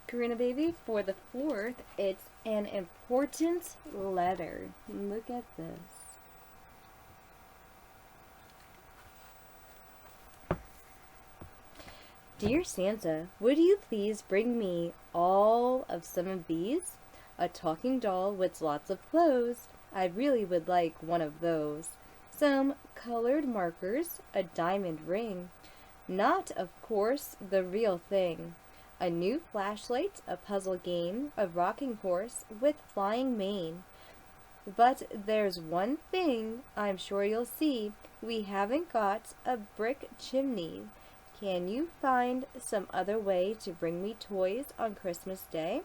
Karina baby, for the 4th, it's an important letter. Look at this. Dear Santa, would you please bring me all of some of these? A talking doll with lots of clothes. I really would like one of those. Some colored markers, a diamond ring. Not, of course, the real thing. A new flashlight, a puzzle game, a rocking horse with flying mane. But there's one thing I'm sure you'll see. We haven't got a brick chimney. Can you find some other way to bring me toys on Christmas Day?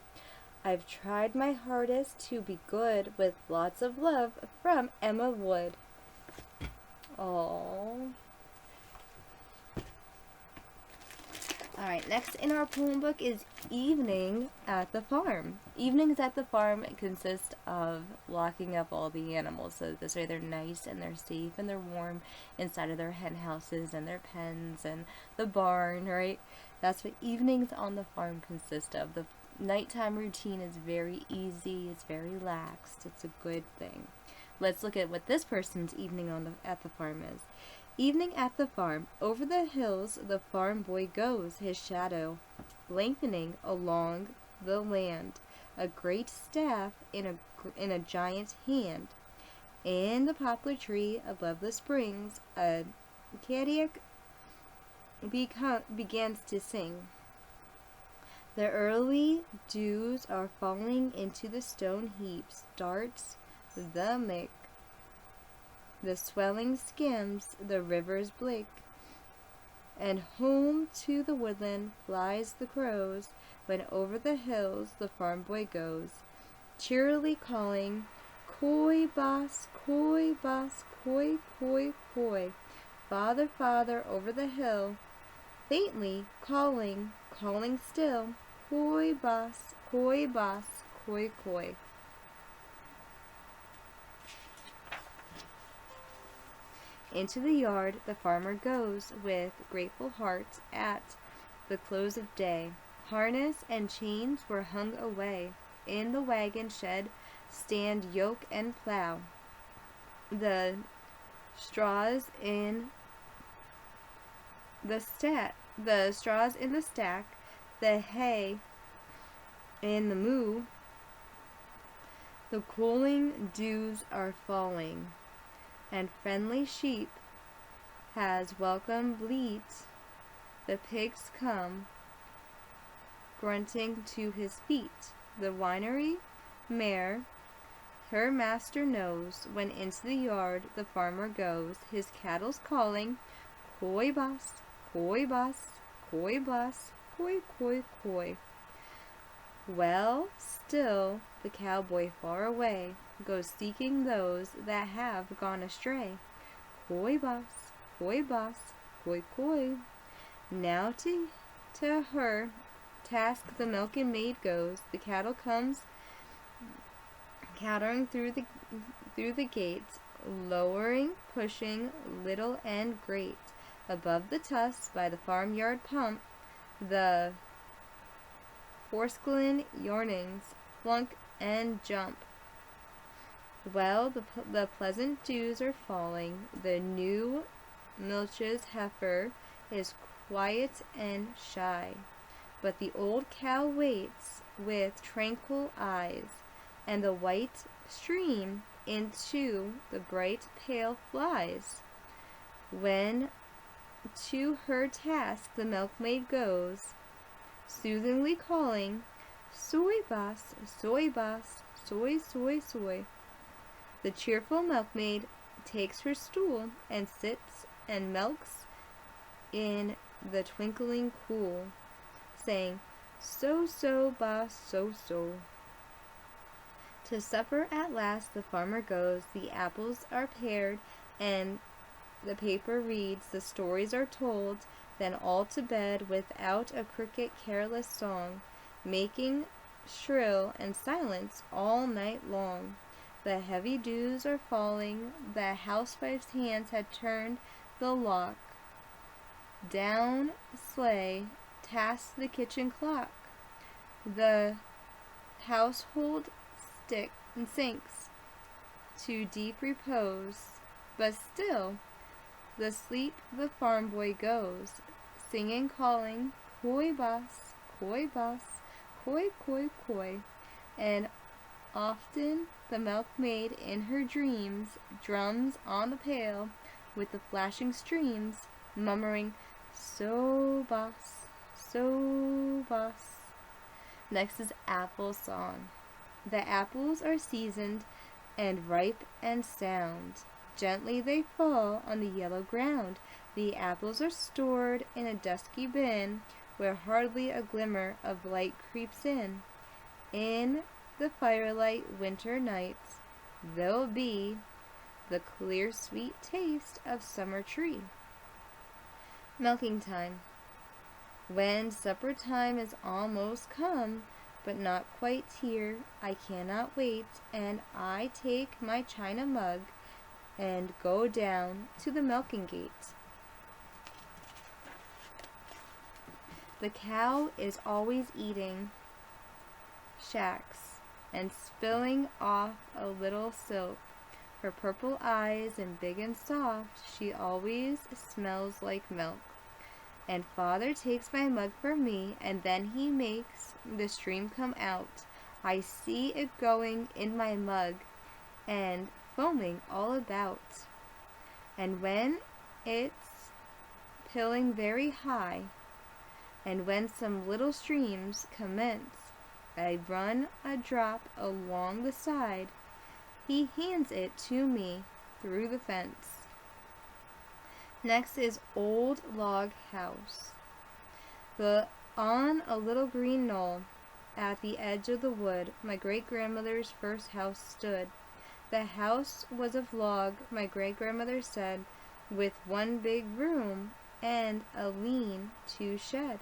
I've tried my hardest to be good with lots of love from Emma Wood. Aww. Alright, next in our poem book is Evening at the Farm. Evenings at the farm consist of locking up all the animals so this way they're nice and they're safe and they're warm inside of their hen houses and their pens and the barn, right? That's what evenings on the farm consist of. The nighttime routine is very easy, it's very relaxed, it's a good thing. Let's look at what this person's evening at the farm is. Evening at the farm. Over the hills the farm boy goes, his shadow lengthening along the land, a great staff in a giant hand. In the poplar tree above the springs, a caddiac begins to sing. The early dews are falling into the stone heaps, darts the mick. The swelling skims the river's blake, and home to the woodland flies the crows, when over the hills the farm boy goes, cheerily calling, "Coy, boss, coy, boss, coy, coy, coy." Farther, farther over the hill, faintly calling, calling still, "Coy, boss, coy, boss, coy, coy." Into the yard the farmer goes with grateful heart at the close of day. Harness and chains were hung away. In the wagon shed stand yoke and plow. The straws in the stack, the hay in the mow. The cooling dews are falling, and friendly sheep has welcome bleat. The pigs come grunting to his feet. The winery mare her master knows. When into the yard the farmer goes, his cattle's calling, "Coy, boss, coy, boss, coy, boss, coy, coy, coy." Well, still the cowboy far away goes seeking those that have gone astray. "Coy, boss, coy, boss, coy, coy." Now to her task the milking maid goes. The cattle comes cattering through the gates, lowering, pushing, little and great. Above the tusks by the farmyard pump, the forsklin yearnings flunk and jump. Well, the pleasant dews are falling. The new milch's heifer is quiet and shy, but the old cow waits with tranquil eyes, and the white stream into the bright pail flies. When to her task the milkmaid goes, soothingly calling, "Soy, boss, soy, boss, soy, soy, soy." The cheerful milkmaid takes her stool and sits and milks in the twinkling cool, saying, "So, so, boss, so, so." To supper at last the farmer goes. The apples are pared and the paper reads, the stories are told, then all to bed without a cricket careless song, making shrill and silence all night long. The heavy dews are falling, the housewife's hands had turned the lock. Down sleigh tasked the kitchen clock. The household sinks to deep repose, but still the sleep the farm boy goes, singing, calling, koi bus, koi bus, koi, koi, koi, and often the milkmaid in her dreams drums on the pail with the flashing streams, murmuring, so bus, so bus. Next is Apple Song. The apples are seasoned and ripe and sound. Gently they fall on the yellow ground. The apples are stored in a dusky bin where hardly a glimmer of light creeps in. In the firelight winter nights, there'll be the clear sweet taste of summer tree. Milking time. When supper time is almost come, but not quite here, I cannot wait, and I take my china mug and go down to the milking gate. The cow is always eating shacks and spilling off a little silk. Her purple eyes and big and soft, she always smells like milk. And father takes my mug for me, and then he makes the stream come out. I see it going in my mug and foaming all about. And when it's pilling very high, and when some little streams commence, I run a drop along the side. He hands it to me through the fence. Next is Old Log House. On a little green knoll at the edge of the wood, my great-grandmother's first house stood. The house was of log, my great-grandmother said, with one big room and a lean-to shed.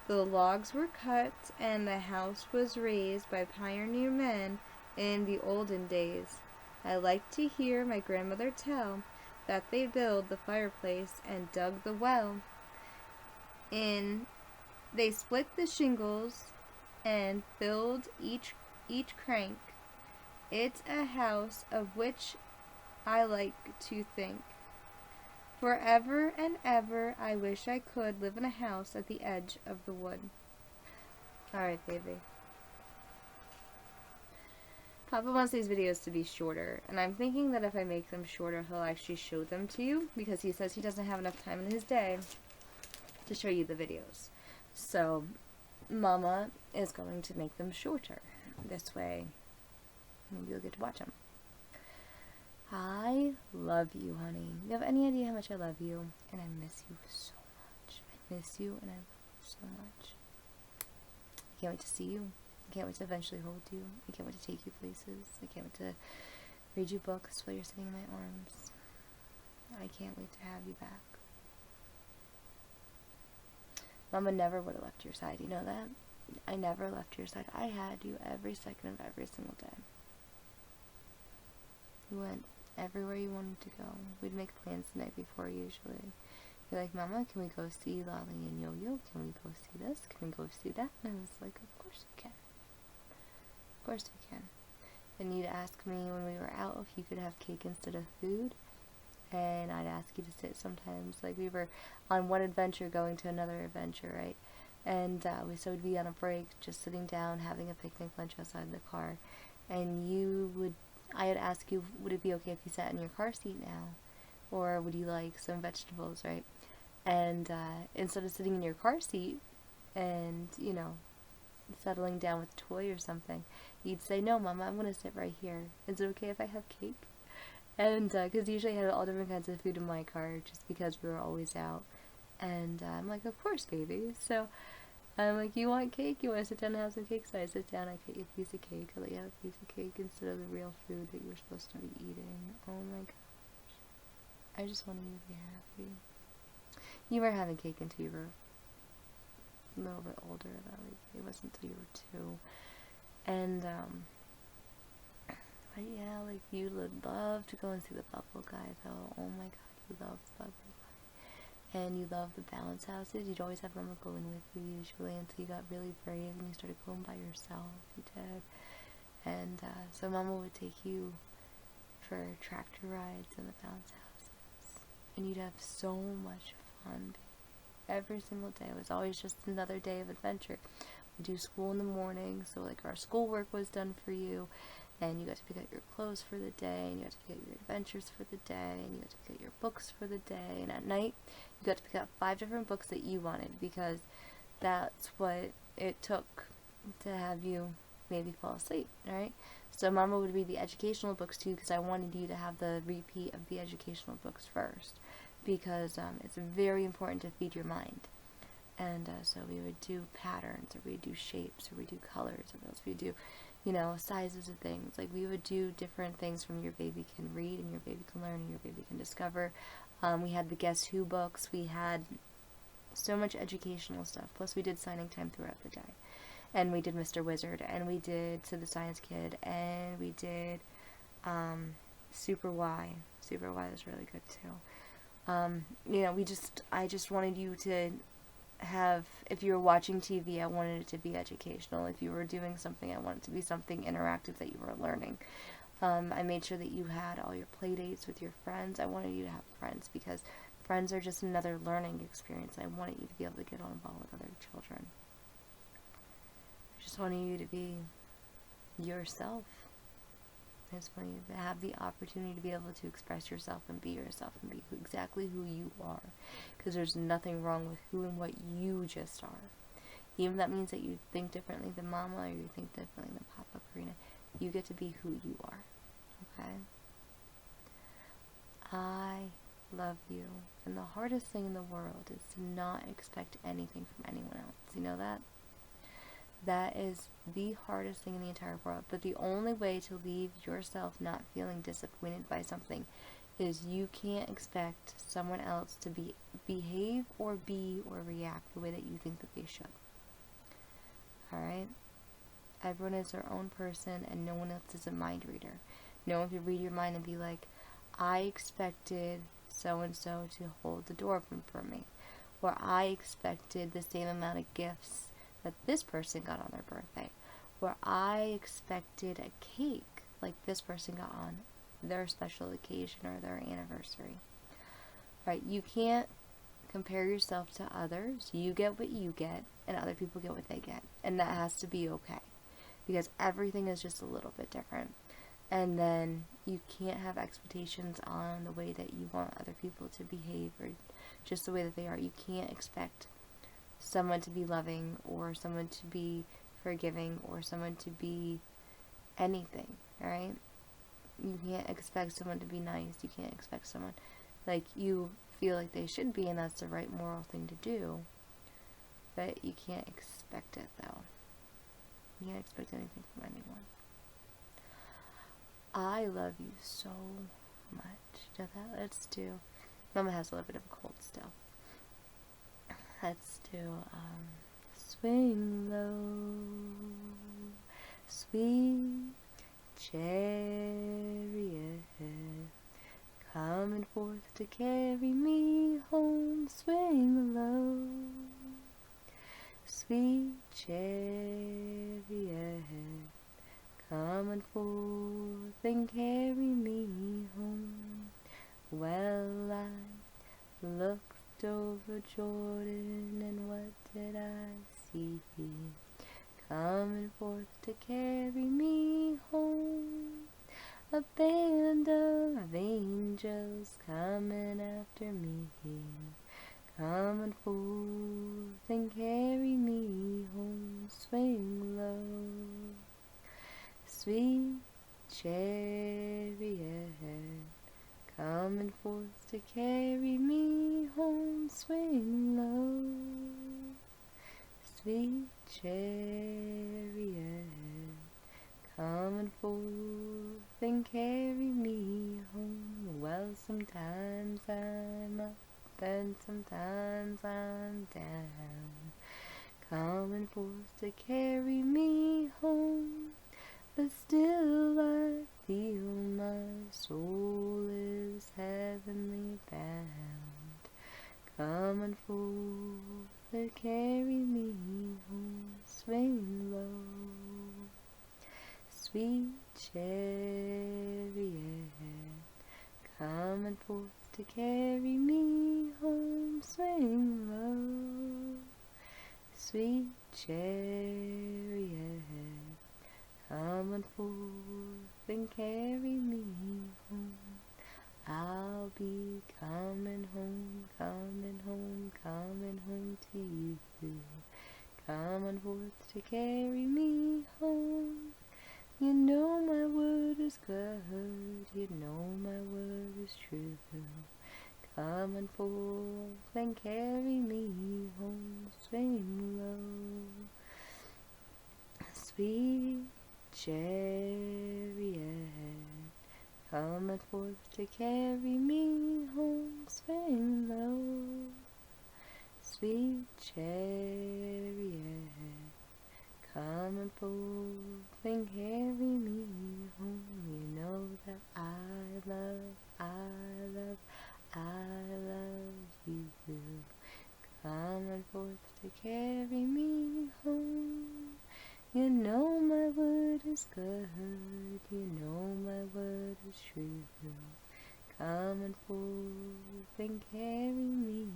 The logs were cut and the house was raised by pioneer men in the olden days. I like to hear my grandmother tell that they built the fireplace and dug the well. They split the shingles and filled each crank. It's a house of which I like to think. Forever and ever I wish I could live in a house at the edge of the wood. Alright, baby. Papa wants these videos to be shorter, and I'm thinking that if I make them shorter, he'll actually show them to you, because he says he doesn't have enough time in his day to show you the videos. So, Mama is going to make them shorter. This way, maybe you'll get to watch them. I love you, honey. You have any idea how much I love you? And I miss you so much. I miss you and I love you so much. I can't wait to see you. I can't wait to eventually hold you. I can't wait to take you places. I can't wait to read you books while you're sitting in my arms. I can't wait to have you back. Mama never would have left your side, you know that? I never left your side. I had you every second of every single day. You went everywhere you wanted to go. We'd make plans the night before usually. You're like, Mama, can we go see Lolly and Yo-Yo? Can we go see this? Can we go see that? And I was like, of course we can. Of course we can. And you'd ask me when we were out if you could have cake instead of food. And I'd ask you to sit sometimes. Like, we were on one adventure going to another adventure, right? And so we'd be on a break, just sitting down, having a picnic lunch outside the car. And I would ask you, would it be okay if you sat in your car seat now? Or would you like some vegetables, right? And instead of sitting in your car seat and, you know, settling down with a toy or something, you'd say, no, Mama, I'm going to sit right here. Is it okay if I have cake? And, because usually I had all different kinds of food in my car, just because we were always out. And I'm like, of course, baby. So I'm like, you want cake? You want to sit down and have some cake? So I sit down, I get you a piece of cake. I let you have a piece of cake instead of the real food that you're supposed to be eating. Oh my gosh. I just wanted you to be happy. You were having cake until you were a little bit older, though. Like, it wasn't until you were 2. And, but yeah, like, you would love to go and see the bubble guy, though. Oh my god, you love the bubble guy. and you love the bounce houses, you'd always have Mama go in with you usually until you got really brave and you started going by yourself. You did. And so Mama would take you for tractor rides in the bounce houses. And you'd have so much fun. Every single day. It was always just another day of adventure. We do school in the morning, so like our schoolwork was done for you, and you got to pick out your clothes for the day, and you got to pick out your adventures for the day, and you got to pick out your books for the day, and at night you got to pick out 5 different books that you wanted, because that's what it took to have you maybe fall asleep, right? So Mama would read the educational books too, because I wanted you to have the repeat of the educational books first, because it's very important to feed your mind. And so we would do patterns, or we'd do shapes, or we'd do colors, or else we'd do, you know, sizes of things. Like, we would do different things from your baby can read, and your baby can learn, and your baby can discover. We had the Guess Who books. We had so much educational stuff. Plus, we did signing time throughout the day. And we did Mr. Wizard, and we did To the Science Kid, and we did Super Y. Super Y was really good, too. You know, I just wanted you to have, if you were watching TV, I wanted it to be educational. If you were doing something, I wanted it to be something interactive that you were learning. I made sure that you had all your play dates with your friends. I wanted you to have friends, because friends are just another learning experience. I wanted you to be able to get on a ball with other children. I just wanted you to be yourself. I just wanted you to have the opportunity to be able to express yourself and be yourself and be exactly who you are. Because there's nothing wrong with who and what you just are. Even if that means that you think differently than Mama, or you think differently than Papa, Karina, you get to be who you are. Okay? I love you. And the hardest thing in the world is to not expect anything from anyone else. You know that? That is the hardest thing in the entire world. But the only way to leave yourself not feeling disappointed by something is you can't expect someone else to behave or be or react the way that you think that they should. Alright? Everyone is their own person, and no one else is a mind reader. No one can read your mind and be like, I expected so-and-so to hold the door open for me. Or I expected the same amount of gifts that this person got on their birthday. Or I expected a cake like this person got on their special occasion or their anniversary. Right? You can't compare yourself to others. You get what you get, and other people get what they get. And that has to be okay. Because everything is just a little bit different. And then you can't have expectations on the way that you want other people to behave, or just the way that they are. You can't expect someone to be loving, or someone to be forgiving, or someone to be anything, alright? You can't expect someone to be nice. You can't expect someone, like, you feel like they should be, and that's the right moral thing to do. But you can't expect it, though. You can't expect anything from anyone. I love you so much. You know that? Let's do, Mama has a little bit of a cold still. Let's do, swing low, sweet chariot, coming forth to carry me home. Swing low, sweet chariot, coming forth and carry me home. Well, I looked over Jordan, and what did I see? Coming forth to carry me home. A band of angels coming after me, coming forth and carry me home. Swing low, sweet chariot, coming forth to carry me home. Swing low, sweet chariot, coming forth and carry me home. Well, sometimes I'm up and sometimes I'm down, coming forth to carry me home. But still I feel my soul is heavenly bound, Come and forth to carry me home, swing low. Sweet chariot, come and forth to carry me home, swing low. Sweet chariot, come and forth and carry me home. I'll be coming home, coming home, coming home to you. Coming forth to carry me home. You know my word is good, you know my word is true. Coming forth and carry me home, swing low. Sweet chariot, coming forth to carry me home, swing low. Sweet chariot, come and forth and carry me home. You know that I love you. Come and forth to carry me home. You know my word is good, you know my word is true. Come and forth and carry me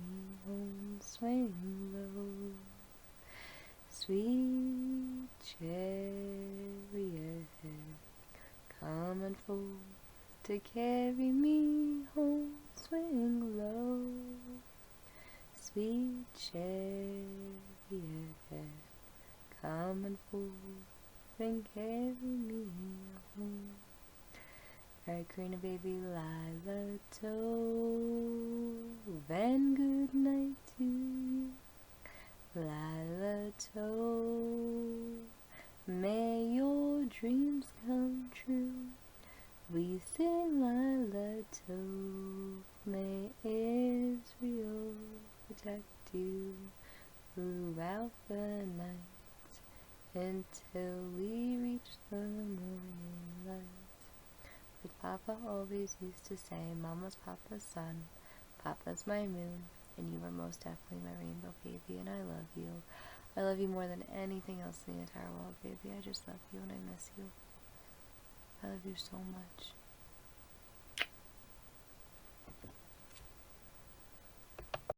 home, swing low. Sweet chariot, come and forth to carry me home, swing low. Sweet chariot, come and forth and carry me home. Alright, Karina baby, Lila Tove, and good night to you. Lila Tove, may your dreams come true. We sing Lila Tove, may Israel protect you throughout the night until we reach the morning light. Like Papa always used to say, Mama's Papa's sun, Papa's my moon, and you are most definitely my rainbow baby, and I love you. I love you more than anything else in the entire world, baby. I just love you and I miss you. I love you so much.